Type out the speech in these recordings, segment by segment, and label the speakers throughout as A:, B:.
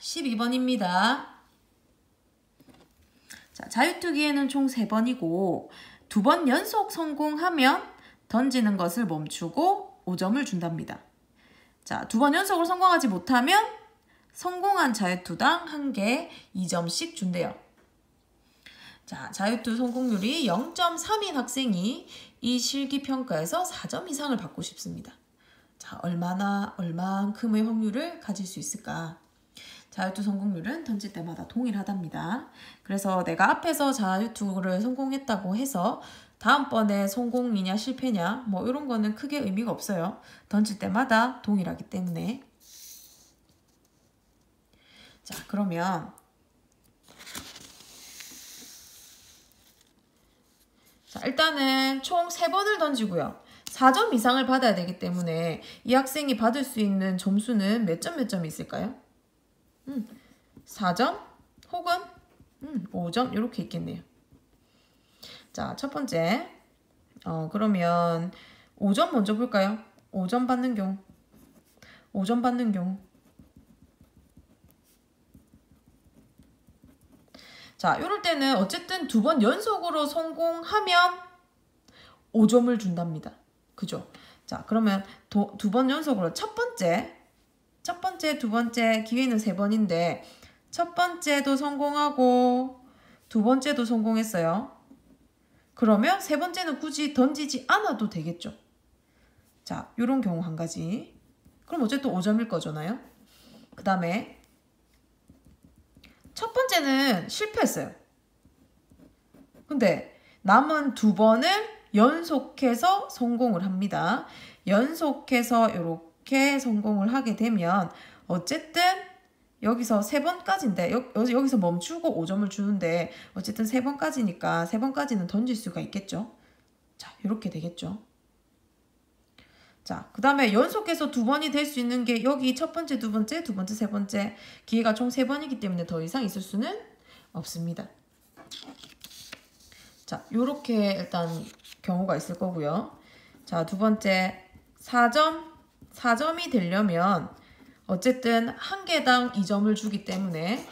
A: 12번입니다. 자, 자유투기에는 총 3번이고 2번 연속 성공하면 던지는 것을 멈추고 5점을 준답니다. 자, 2번 연속으로 성공하지 못하면 성공한 자유투당 1개 2점씩 준대요. 자, 자유투 성공률이 0.3인 학생이 이 실기평가에서 4점 이상을 받고 싶습니다. 자, 얼만큼의 확률을 가질 수 있을까? 자유투 성공률은 던질 때마다 동일하답니다. 그래서 내가 앞에서 자유투를 성공했다고 해서 다음번에 성공이냐 실패냐 뭐 이런 거는 크게 의미가 없어요. 던질 때마다 동일하기 때문에. 자, 그러면 자, 일단은 총 3번을 던지고요. 4점 이상을 받아야 되기 때문에 이 학생이 받을 수 있는 점수는 몇 점이 있을까요? 4점 혹은 5점 이렇게 있겠네요. 자, 첫 번째 그러면 5점 먼저 볼까요? 5점 받는 경우 5점 받는 경우 자, 이럴 때는 어쨌든 2번 연속으로 성공하면 5점을 준답니다. 그죠? 자, 그러면 2번 연속으로 첫 번째, 두 번째 기회는 3번인데 첫 번째도 성공하고 두 번째도 성공했어요. 그러면 세 번째는 굳이 던지지 않아도 되겠죠. 자, 이런 경우 한 가지. 그럼 어쨌든 5점일 거잖아요. 그 다음에 첫 번째는 실패했어요. 근데 남은 2번을 연속해서 성공을 합니다. 연속해서 이렇게 성공을 하게 되면 어쨌든 여기서 3번까지인데 여기서 멈추고 5점을 주는데 어쨌든 3번까지니까 3번까지는 던질 수가 있겠죠. 자, 이렇게 되겠죠. 자, 그 다음에 연속해서 2번이 될 수 있는 게 여기 첫 번째, 두 번째, 세 번째 기회가 총 3번이기 때문에 더 이상 있을 수는 없습니다. 자, 요렇게 일단 경우가 있을 거고요. 자, 두 번째 4점이 되려면 어쨌든 1개당 2점을 주기 때문에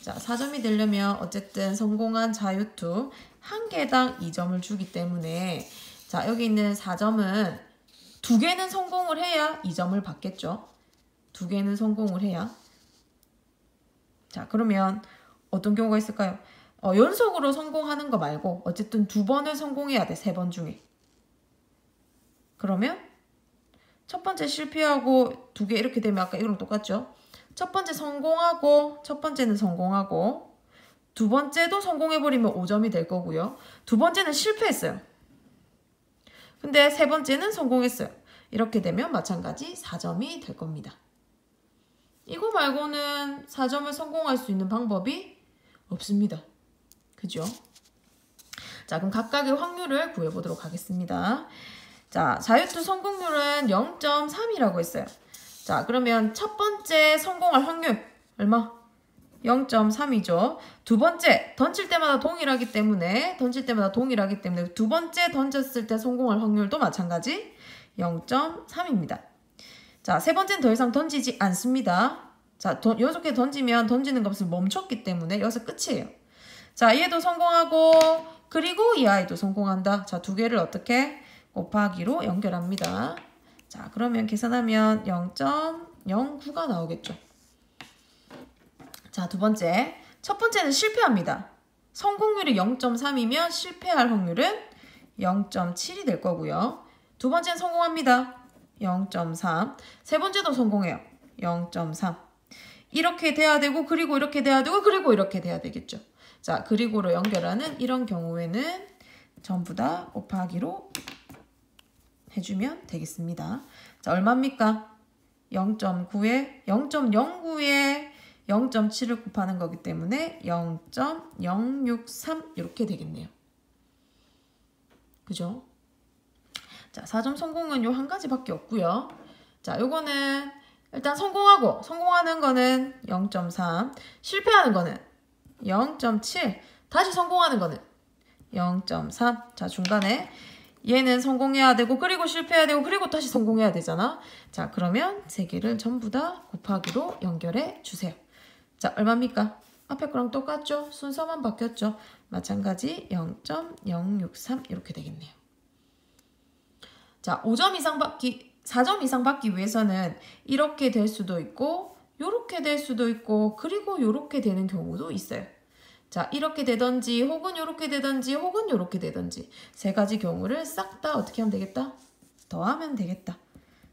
A: 자, 4점이 되려면 어쨌든 성공한 자유투 1개당 2점을 주기 때문에 자, 여기 있는 4점은 2개는 성공을 해야 2점을 받겠죠. 2개는 성공을 해야. 자, 그러면 어떤 경우가 있을까요? 연속으로 성공하는 거 말고 어쨌든 2번을 성공해야 돼. 3번 중에. 그러면 첫 번째 실패하고 2개 이렇게 되면 아까 이거랑 똑같죠? 첫 번째 성공하고 첫 번째는 성공하고 두 번째도 성공해버리면 5점이 될 거고요. 두 번째는 실패했어요. 근데 세 번째는 성공했어요. 이렇게 되면 마찬가지 4점이 될 겁니다. 이거 말고는 4점을 성공할 수 있는 방법이 없습니다. 그죠? 자, 그럼 각각의 확률을 구해보도록 하겠습니다. 자, 자유투 성공률은 0.3이라고 했어요. 자, 그러면 첫 번째 성공할 확률 얼마? 0.3이죠. 두 번째 던질 때마다 동일하기 때문에 두 번째 던졌을 때 성공할 확률도 마찬가지 0.3입니다. 자, 세 번째는 더 이상 던지지 않습니다. 자, 연속해 던지면 던지는 값을 멈췄기 때문에 여기서 끝이에요. 자, 얘도 성공하고 그리고 이 아이도 성공한다. 자, 2개를 어떻게? 곱하기로 연결합니다. 자, 그러면 계산하면 0.09가 나오겠죠. 자, 두 번째. 첫 번째는 실패합니다. 성공률이 0.3이면 실패할 확률은 0.7이 될 거고요. 두 번째는 성공합니다. 0.3. 세 번째도 성공해요. 0.3. 이렇게 돼야 되고 그리고 이렇게 돼야 되고 그리고 이렇게 돼야 되겠죠. 자, 그리고로 연결하는 이런 경우에는 전부 다 곱하기로 해주면 되겠습니다. 자, 얼마입니까? 0.9에 0.09에 0.7을 곱하는 거기 때문에 0.063 이렇게 되겠네요. 그죠? 자, 4점 성공은 요 한 가지밖에 없고요. 자, 요거는 일단 성공하는 거는 0.3, 실패하는 거는 0.7, 다시 성공하는 거는 0.3. 자, 중간에 얘는 성공해야 되고 그리고 실패해야 되고 그리고 다시 성공해야 되잖아. 자, 그러면 3개를 전부 다 곱하기로 연결해 주세요. 자, 얼마입니까? 앞에 거랑 똑같죠? 순서만 바뀌었죠? 마찬가지 0.063 이렇게 되겠네요. 자, 5점 이상 받기, 4점 이상 받기 위해서는 이렇게 될 수도 있고 요렇게 될 수도 있고 그리고 요렇게 되는 경우도 있어요. 자, 이렇게 되던지 혹은 요렇게 되던지 혹은 요렇게 되던지 세 가지 경우를 싹 다 어떻게 하면 되겠다? 더하면 되겠다.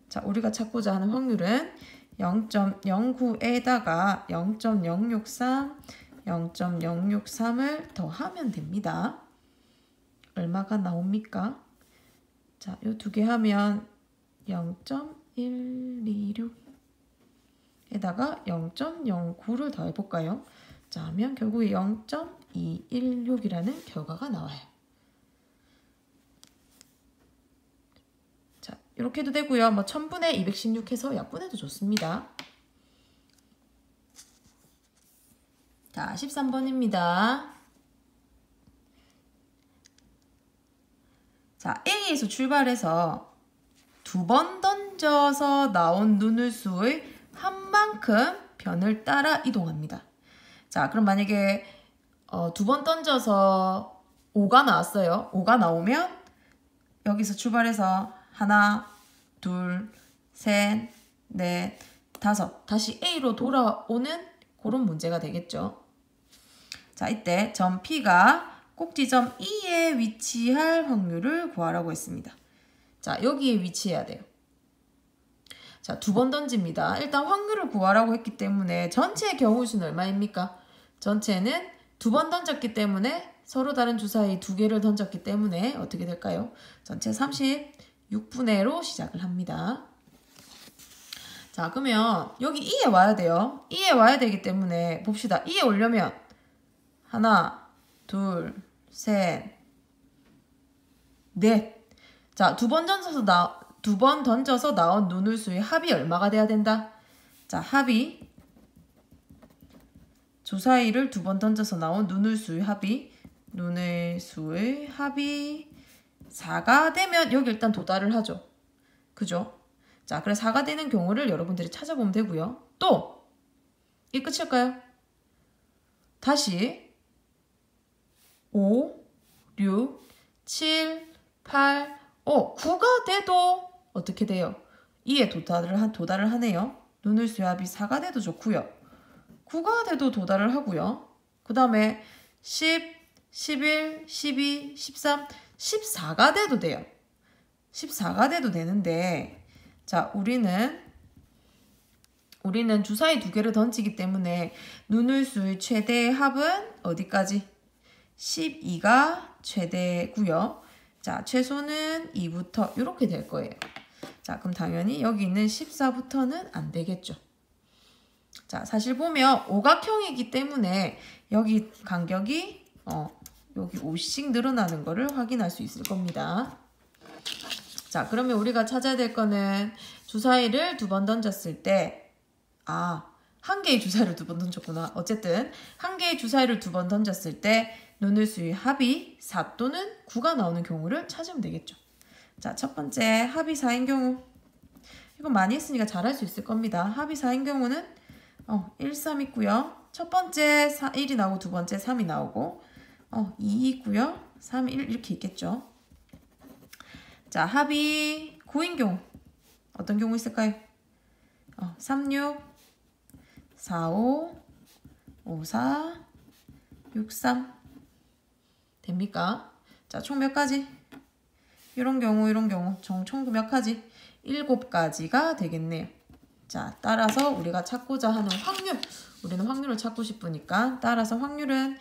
A: 자, 우리가 찾고자 하는 확률은 0.09에다가 0.063, 0.063을 더하면 됩니다. 얼마가 나옵니까? 자, 요 두 개 하면 0.126에다가 0.09를 더해볼까요? 자, 하면 결국에 0.216이라는 결과가 나와요. 자, 이렇게 해도 되고요. 뭐 1000분의 216 해서 약분해도 좋습니다. 자, 13번입니다. 자, A에서 출발해서 두 번 던져서 나온 눈을수의 한 만큼 변을 따라 이동합니다. 자, 그럼 만약에 두 번 던져서 5가 나왔어요. 5가 나오면 여기서 출발해서 하나, 둘, 셋, 넷, 다섯 다시 A로 돌아오는 그런 문제가 되겠죠. 자, 이때 점 P가 꼭지점 E에 위치할 확률을 구하라고 했습니다. 자, 여기에 위치해야 돼요. 자, 두 번 던집니다. 일단 확률을 구하라고 했기 때문에 전체의 경우수는 얼마입니까? 전체는 두 번 던졌기 때문에 서로 다른 주사위 두 개를 던졌기 때문에 어떻게 될까요? 전체 36분의로 시작을 합니다. 자, 그러면 여기 2에 와야 돼요. 2에 와야 되기 때문에 봅시다. 2에 오려면 하나, 둘, 셋, 넷. 자, 두 번 던져서 나온 눈을수의 합이 얼마가 돼야 된다? 자, 합이 주사위를 두 번 던져서 나온 눈을수의 합이 4가 되면 여기 일단 도달을 하죠. 그죠? 자, 그래서 4가 되는 경우를 여러분들이 찾아보면 되고요. 또, 이 끝일까요? 다시 5, 6, 7, 8, 9가 돼도 어떻게 돼요? 2에 도달을 하네요. 눈을수의 합이 4가 돼도 좋고요. 9가 돼도 도달을 하고요. 그 다음에 10, 11, 12, 13, 14가 돼도 돼요. 14가 돼도 되는데 자, 우리는 주사위 두 개를 던지기 때문에 눈을수의 최대 합은 어디까지? 12가 최대고요. 자, 최소는 2부터 이렇게 될 거예요. 자, 그럼 당연히 여기 있는 14부터는 안 되겠죠. 자, 사실 보면 오각형이기 때문에 여기 간격이 여기 5씩 늘어나는 거를 확인할 수 있을 겁니다. 자, 그러면 우리가 찾아야 될 거는 주사위를 두 번 던졌을 때 한 개의 주사위를 두 번 던졌구나. 어쨌든 한 개의 주사위를 두 번 던졌을 때 눈을수의 합이 4 또는 9가 나오는 경우를 찾으면 되겠죠. 자, 첫 번째 합이 4인 경우. 이거 많이 했으니까 잘할 수 있을 겁니다. 합이 4인 경우는 1, 3 있고요. 첫 번째 1이 나오고 두 번째 3이 나오고 2 있고요. 3, 1 이렇게 있겠죠. 자, 합이 9인 경우. 어떤 경우 있을까요? 3, 6, 4, 5, 5, 4, 6, 3 됩니까? 자, 총 몇 가지? 이런 경우 총 몇 가지? 7가지가 되겠네요. 자, 따라서 우리가 찾고자 하는 확률, 우리는 확률을 찾고 싶으니까 따라서 확률은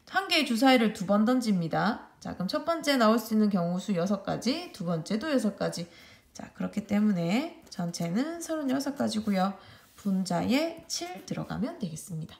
A: 한 개의 주사위를 두 번 던집니다. 자, 그럼 첫 번째 나올 수 있는 경우수 6가지, 두 번째도 6가지. 자, 그렇기 때문에 전체는 36가지고요. 분자에 7 들어가면 되겠습니다.